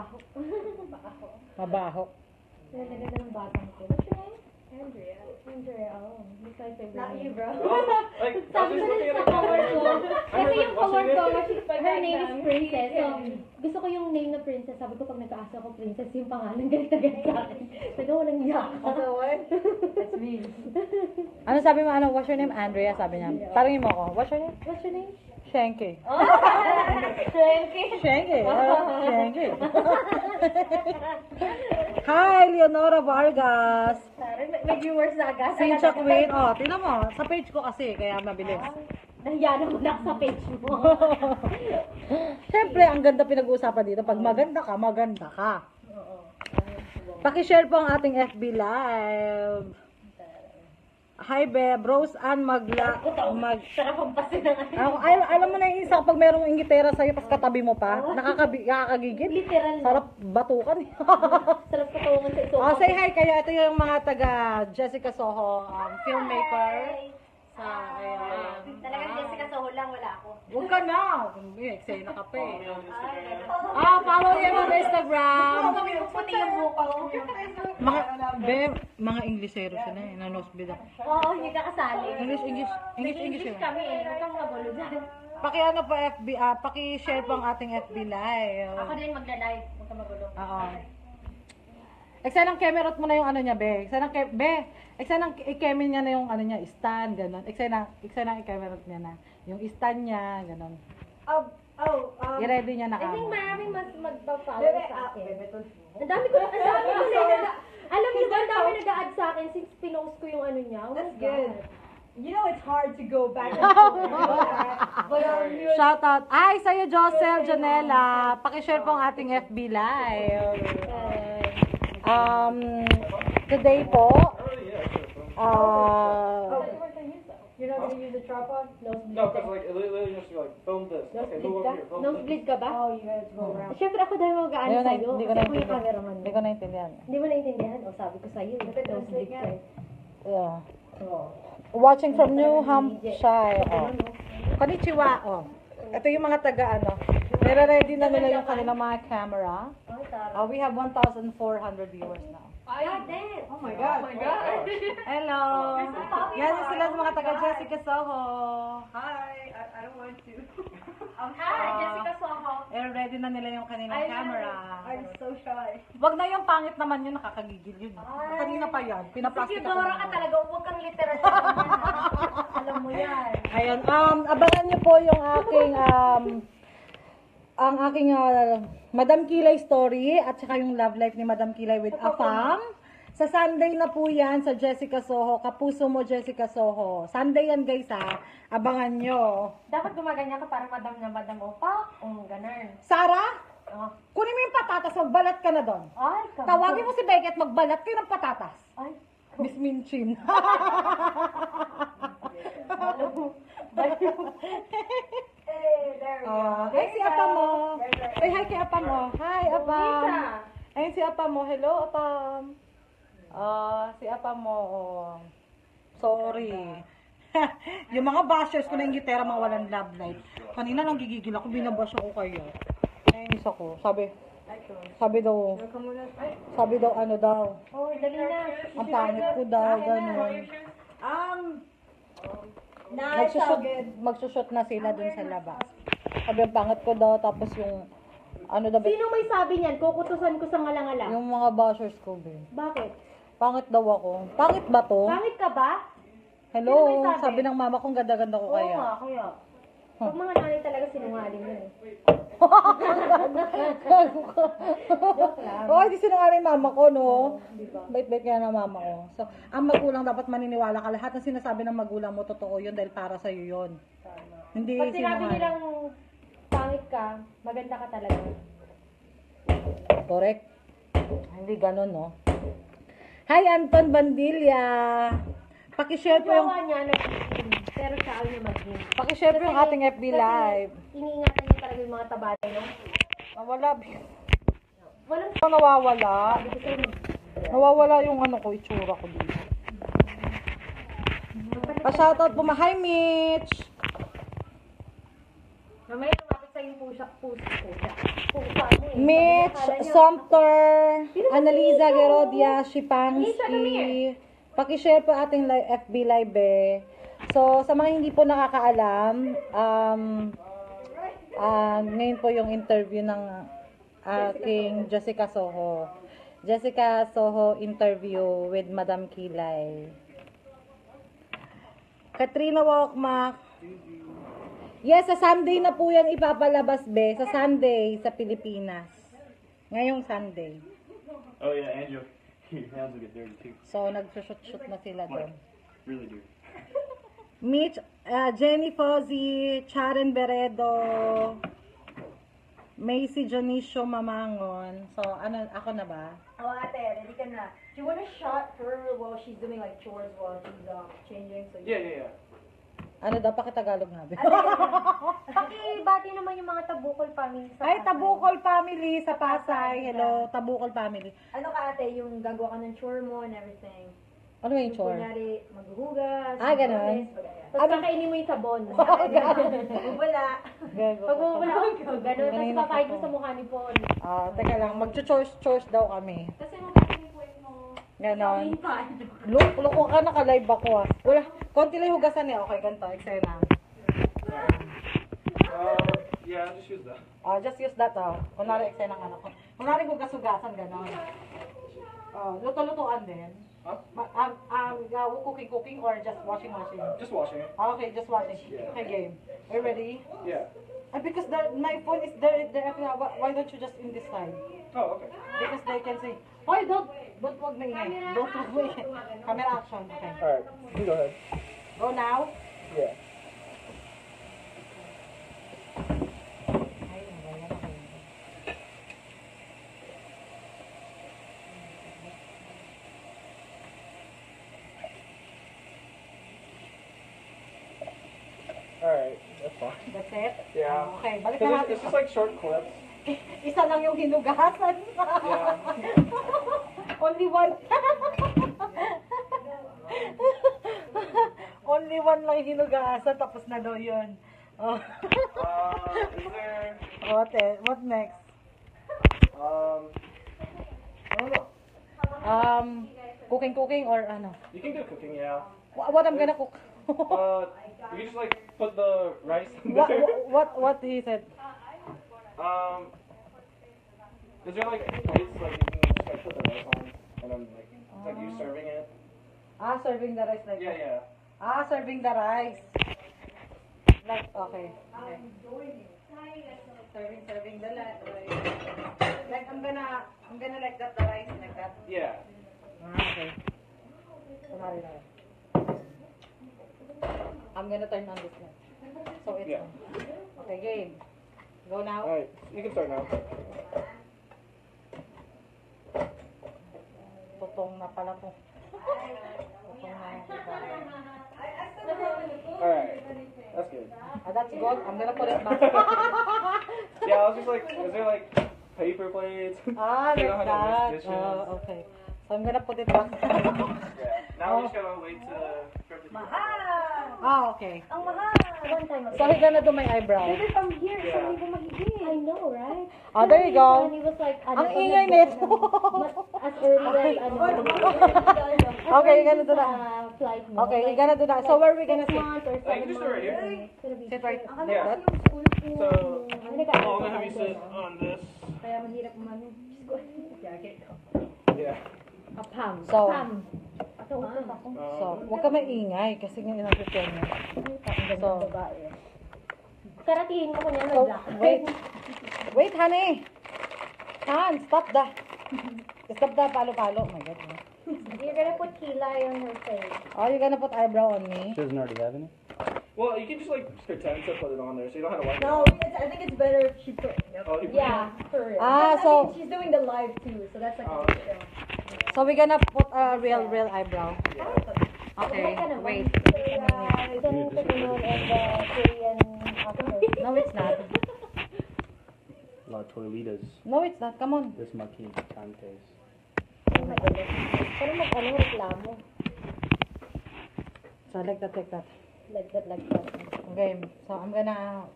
Mabaho. Mabaho. Nalagay ng batang ko. What's your name? Andrea. Andrea, oh. Looks like my Not you, name. bro. Like, Sabi ko rin sa cover ko. Kasi yung cover ko, her name is Princess. So, gusto ko yung name na Princess. Sabi ko pag nag-aasa ko Princess, yung pangalan galit na galit sa akin. Sabi walang iyak. So what? That's me. Ano sabi mo, ano, what's your name? Andrea, sabi niya. Tarangin mo ako, what's your name? What's your name? Shenki. Oh! Shenki. Shenki. Shenki. Hi, Leonora Vargas. May viewers na agad. Cynthia Queen. Oh, tingnan mo. Sa page ko kasi, kaya mabilis. Nahiya naman ako sa page mo. Siyempre, ang ganda pinag-uusapan dito. Pag maganda ka, maganda ka. Pakishare po ang ating FB Live. Hi, Beb. Rose Ann Sarap ang pasin ng alam mo na yung isa kapag merong ingitera sa'yo, pas katabi mo pa, nakakagigit. Literal. Sarap batukan. Sarap katawan sa ito. Oh, say hi kayo. Ito yung mga taga Jessica Soho, filmmaker. Ayan. Talagang Jessica Soho lang, wala ako. Huwag ka na. Eksena ka pa eh. Follow niyo on Instagram. Puti yung buko. Mga Inglesero sila eh. Na-nosebleed ako. Oo, hindi ka kasali. English sila. Kami eh. Huwag kang magulo dyan. Paki-ano po FB, paki-share po ang ating FB live. Ako din magla-live. Huwag kang magulo. Oo. Eksanang camerot mo na yung ano niya, be. Eksanang i-camera niya na yung ano niya, stand, gano'n. Eksanang i-camerot niya na. Yung stand niya, gano'n. I-ready niya na I think kamo. maraming mas magpa-follow sa akin. Ang dami ko alam niyo ba, ang dami nag-a-add sa akin since pinost ko yung ano niya. That's good. You know it's hard to go back and Shout out. Ay, sa'yo, Josel, Janela. Pakishare po ang ating FB live. Today po, You're not going to use the tripod? No, because like, it literally just like, film this. Okay, move over here, film this. Nosebleed ka ba? Oh, you guys go around. Siyempre ako dahil mag-a-add sa'yo. Hindi ko Kasi ako yung naintindihan. cameraman. Hindi ko naintindihan. Hindi mo naintindihan? O sabi ko sa'yo. Nosebleed ka eh. Yeah. Watching from New Hampshire. Oh. Konnichiwa. Oh. Ito yung mga taga ano. Nire-ready na nila yung kanilang mga camera. We have 1,400 viewers now. Oh my God. Oh my God. Hello. Yan yung sila sa mga taga Jessica Soho. Hi. I don't want to. Hi, Jessica Soho. Ready na nila yung kanilang camera. I'm so shy. Wag na yung pangit naman yun, nakakagigil yun. Kanina pa yan, pinaplastic Sige, Dora ka talaga. Huwag kang literal. Alam mo yan. Ayun, abangan niyo po yung aking, ang aking Madam Kilay story at saka yung love life ni Madam Kilay with Afam. Sa Sunday na po yan sa Jessica Soho. Kapuso mo Jessica Soho. Sunday yan guys ha. Abangan nyo. Dapat gumaganyan ka para madam na madam opa. Ganun. Sarah, Oh. kunin mo yung patatas, magbalat ka na doon. Ay, Tawagin mo si Beckett, magbalat kayo ng patatas. Ay, Miss Minchin. Hey, si Apa mo. Say hi kay Apa mo. Hi, Apam. Ayun si Apa mo. Hello, Apam. Si Apa mo. Sorry. Yung mga bashers ko na yung gitara, mga walang love life. Kanina nang gigigil ako, binabash ako kayo. Nainis ako. Sabi daw ano daw. oh, dali na. Ang pangit ko daw, gano'n. Magsushoot na sila dun sa labas. Sabi ang pangit ko daw, tapos yung ano daw, Sino may sabi niyan? Kukutusan ko sa ngalang-ala. yung mga bashers ko, Ben. Bakit? Pangit daw ako. Pangit ba to? Pangit ka ba? Hello, Sino may sabi? sabi ng mama kong ganda-ganda ko Oo kaya. nga, kaya. Pag mga nanay talaga sinungaling yun eh. Oh, di sinungaling mama ko, no? Diba? Bait-bait kaya ng mama ko. So, ang magulang dapat maniniwala ka. Lahat ng sinasabi ng magulang mo, totoo yun dahil para sa'yo yun. Hindi Pag sinabi sinungaling. nilang pangit ka, maganda ka talaga. Correct. Hindi ganun, no? Hi, Anton Bandilla. Pakishare po yung Jowa niya, pero siya ayaw niya mag-gym. pakishare po yung ating FB live. Iniingatan niya talaga yung mga tabada, no? Nawala. Walang Nawawala. sabi ko sa'yo. Nawawala yung ano ko, itsura ko dito. Pa-shoutout po, hi Mitch. Mamaya lumapit sa'yo yung pusa mo. Mitch, Sumter, Annalisa Gerodia, Shipansky. Pakishare po ating FB Live eh. So, sa mga hindi po nakakaalam, ngayon po yung interview ng aking Jessica Soho. Jessica Soho interview with Madam Kilay. Katrina Walkmack. Yes, sa Sunday na po yan ipapalabas, be. Sa Sunday, sa Pilipinas. Ngayong Sunday. Oh yeah, and your hands will get dirty too. So, nag-shoot na sila doon. Really dirty. Mitch, Jenny Fozzi, Charen Beredo, Macy Janicio Mamangon. So, ako na ba? Oh, ate, ready ka na. Do you want to shot her while she's doing like chores while she's changing? So Yeah. Ano daw, pakitagalog namin. Pakibati naman yung mga Tabukol family sa Ay, Pasay. Tabukol family sa Pasay. Hello, Tabukol family. Ano ka ate, yung gagawa ka ng chore mo and everything. Ano yung chore? Kunyari, maghuhugas. Ah, ganun. Tapos kakainin mo yung sabon. Wala. Pag wala ganun. Tapos Kanina papahid pa mo po. sa mukha ni Paul. Teka lang, mag-chores daw kami. Kasi mapapinipuin mo. Ganon. Loko ka, naka-live ako ah. Wala, konti lang hugasan niya. Okay, ganito, eksena. Yeah, I'll just use that. Just use that kunwari eksena ng anak ko. Kunwari hugas-hugasan, ganon. Luto-lutuan din. Huh? Cooking or just washing? Just washing it. Okay, just washing. Yeah. Okay, game. Are you ready? Yeah. Because my phone is there. Why don't you just in this side? Oh, okay. Because they can say, "Hoy, don't wag na ingay. Don't wag na ingay." Camera action. Okay. Alright, you go ahead. Go now. Yeah. Alright, that's fine. That's it? Yeah. Okay, balik Because na natin. it's just like short clips. Isa lang yung hinugasan. Yeah. Only one. Only one lang hinugasan, tapos na daw yun. Oh. Is there, What next? I don't know. Cooking or ano? You can do cooking, yeah. What I'm gonna cook? You can just like put the rice in there. what he said? Is there like plates like you can just like put the rice on and then like it's like you serving it? Serving the rice like Yeah. serving the rice. Like, okay. Serving the rice. Like, I'm gonna like that, the rice like that. Yeah. Okay. Kunwari na. I'm gonna turn on this light. So it's Yeah. on. Okay, game. Go now. Alright, you can start now. Tutong na pala to. Tutong na yung iba. Alright. That's good. That's good. I'm gonna put it back. Yeah, I was just like, is there like paper plates? So you Like don't have to that. waste dishes. Okay. So I'm gonna put it back. Yeah. Now we just gotta wait for it to Okay. Ang mahal. One time. So he's gonna do my eyebrow. Maybe from here, Yeah. hindi mo mahigit. I know, right? There you go. And he was like, Ang ingay nito. as early as, Okay, you're gonna do that. Flight mo. Okay, you're gonna do that. So where are we gonna sit? months or I can just do it right here. It's gonna be Sit right. Yeah. So, Ano ka? I'm gonna have you sit on this. Kaya mahirap umano. Yeah. Apam. So- Apam. Ito, ako. So, huwag ka maingay kasi nga inasosyon niya. So, Karatiin mo ko niya so, mag-black. wait, honey. Han, stop the palo-palo. Oh my God. You're gonna put kilay on her face. Oh, you're gonna put eyebrow on me? She doesn't already have any? Well, you can just like pretend to put it on there so you don't have to wipe No, it. I think it's better if she put. Oh, you put Yeah, for real. Ah, I so, mean, she's doing the live too, so that's like. Oh, a okay. so we're gonna put a real eyebrow. Okay, wait. Ito yung Pinoy and the Korean actor. No, it's not. La Toilitas. No, it's not. Come on. This monkey Dantes. Pero mag-ano, reklamo. So, like that. Like that. Okay, so I'm gonna,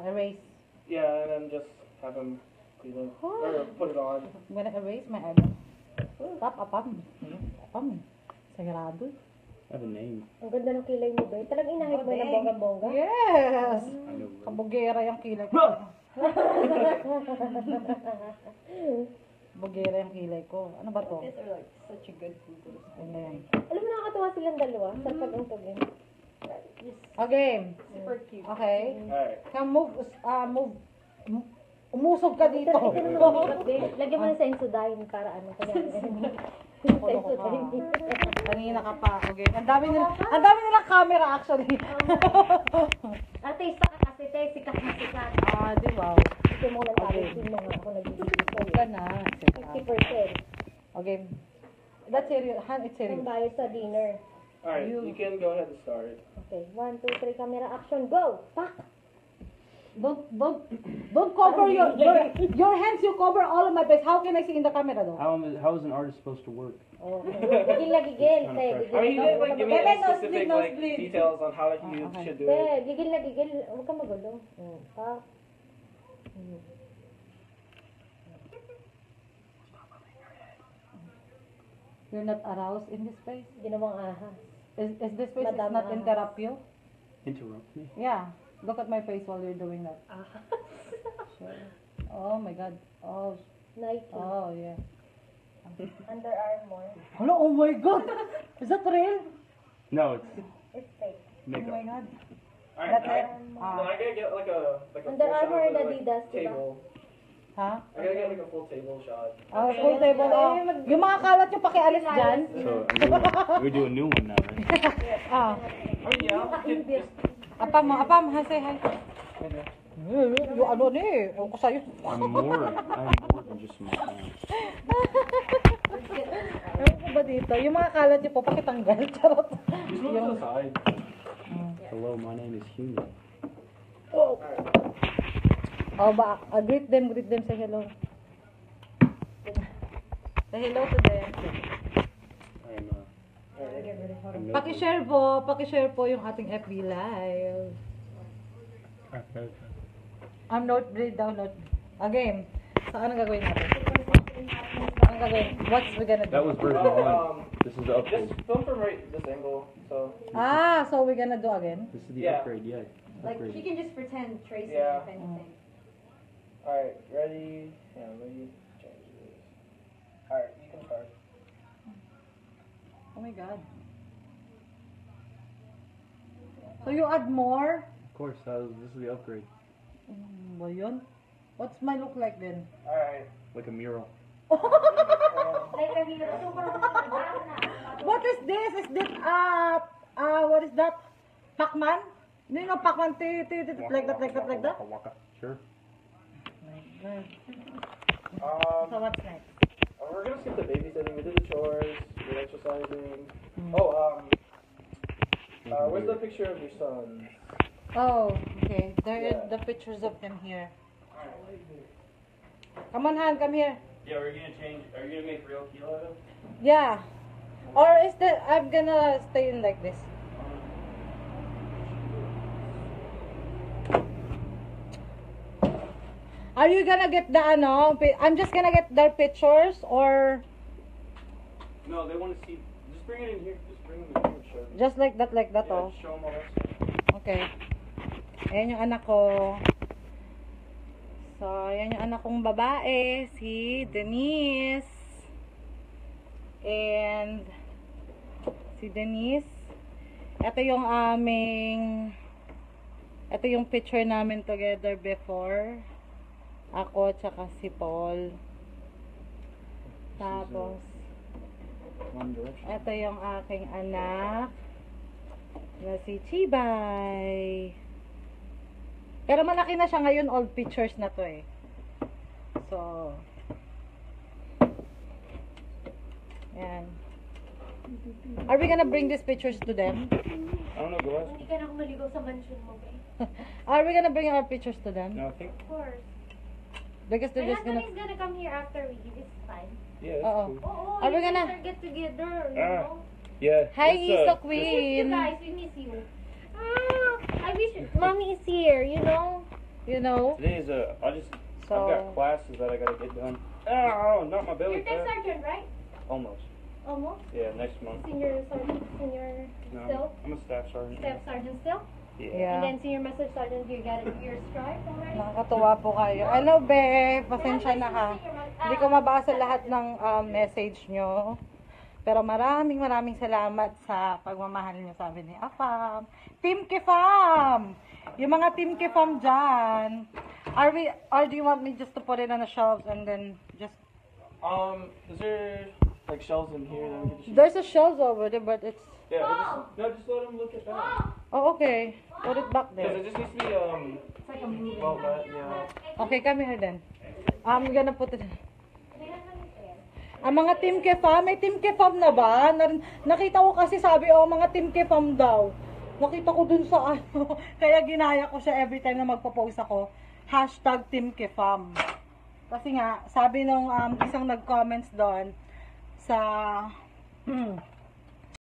erase. Yeah, and then just have him You know, or put it on. I'm gonna erase my eyebrow. Tap, apam. Apam. Sagrado. I have a name. Ang ganda ng kilay mo, be. Talagang inahit mo ng bongga-bongga. Yes! I know. Kabugera yung kilay ko. Bugera yung kilay ko. Ano ba to? These are like such a good food. Ano yan? Alam mo, nakakatawa silang dalawa sa pag-untugin. Okay. Super cute. Okay. Alright. Come move. Umusog ka dito. Lagyan mo na sa insudahin para ano. Kaya, Kanina ka pa. Okay. Ang dami nila camera actually. Ate, isa ka kasi, te. Sikat na sikat. Ah, di ba? Ito mo lang sabi, sino nga ako nag-ibig Huwag ka na. 50%. Okay. That's serious. Han, it's serious. Ang bayad sa dinner. Alright, you can go ahead and start. Okay, 1, 2, 3, camera, action, go! Pak! Don't cover your hands. You cover all of my face. How can I see in the camera though? How is an artist supposed to work? Gigil na gigil, te. I mean, you didn't like give me Bebe, any no specific split, no like split. details on how you okay. should do Te, it. gigil na gigil. Huwag ka magulo. Pak. You're not aroused in this face. Ginawang ahas. Is this face Madam not ahas. interrupt you? Interrupt me? Yeah. Look at my face while you're doing that. Sure. Oh my God. Oh. Nike. Oh yeah. Under Armour. Hello. Oh my God. Is that real? No, it's It's fake. Oh makeup. my God. Alright, That's I, it. no, I gotta get like a Under full shot Armour of and the, like, Adidas, diba? table. Huh? I gotta get like a full table shot. Oh, full table. Oh. Yung mga kalat yung pakialis dyan. So we do a new one now, right? Ah. I mean, yeah, you can just Apam, ha, say hi. Yung ano ni, ewan ko sa'yo. I'm more than just my hand. Ewan ko ba dito? Yung mga kalat niyo po, pakitanggal. Charot. just move to the side. Hello, my name is Hugo. Oh, ba, greet them, say hello. Say hello to them. I'm Paki-share po yung ating FB Live. I'm not read down, not. Again, saan ang gagawin natin? Saan ang gagawin? What's we gonna do? That was version 1. This is the upgrade. Just film from right this angle. So Ah, so we're gonna do again? This is the Yeah. upgrade, yeah. Like, Upgrade. she can just pretend Tracy Yeah. if anything. alright, ready? Yeah, ready. Change this. Alright, you can start. Oh my God. So you add more? Of course, this is the upgrade. Ba yun? What's my look like then? Alright. Like a mural. Like a hero. What is this? Is this, what is that? Pac-Man? You know Pac-Man, like that. Waka, waka. Sure. So what's next? We're gonna skip the babysitting. We did the chores. We did exercising. Oh, where's the picture of your son? Oh, okay. There Yeah. are the pictures of them here. Come on, Han, come here. Yeah, are you gonna make real kilo out of? Yeah. Or is that, I'm gonna stay in like this. Are you gonna get the I'm just gonna get their pictures or No, they want to see. Just bring it in here. Just bring them in here and show them. just like that, Yeah, oh. just show them all this. Okay. Ayan yung anak ko. So, ayan yung anak kong babae, si Denise. And, si Denise. Ito yung ito yung picture namin together before. Ako, tsaka si Paul. Tapos, One Direction. ito yung aking anak na si Chibay. Pero malaki na siya ngayon, old pictures na to eh. So, yan. Are we gonna bring these pictures to them? I don't know, go ask. Hindi ka na maligaw sa mansion mo, be. Are we gonna bring our pictures to them? No, I think. Of course. Because My they're just husband gonna... is gonna come here after we eat. It's fine. Yeah, Oo. that's cool. Oo, Are we you gonna- guys are get together, you Ah. know? Yeah. Hi, let's, Isa We miss you Queen! guys, we miss you. I wish mommy is here, you know? You know? Today is I just So, I've got classes that I gotta get done. Oh, not my belly You're tech fat. sergeant, right? Almost. Almost. Yeah, next month. Senior sergeant, senior No, still? I'm a staff sergeant. Staff sergeant still? Yeah. yeah. And then senior master sergeant, you got your stripe already? Nakakatuwa po kayo. Hello, be. Pasensya na ha. Hindi ko mabasa lahat ng message nyo. Pero maraming salamat sa pagmamahal nyo, sabi ni Afam. Team Kifam! Yung mga Team Kifam dyan, or do you want me just to put it on the shelves and then just... Is there like shelves in here that we can shoot? There's a shelves over there, but it's... Yeah, just let them look at that. Oh, okay. Put it back Because there. it just needs to be well let, yeah. Okay, come here then. I'm gonna put it... Ang mga Team Kefam, may Team Kefam na ba? Nakita ko kasi sabi, mga Team Kefam daw. Nakita ko dun sa ano, kaya ginaya ko siya every time na magpo-post ako. Hashtag Team Kefam. Kasi nga, sabi nung isang nag-comments doon sa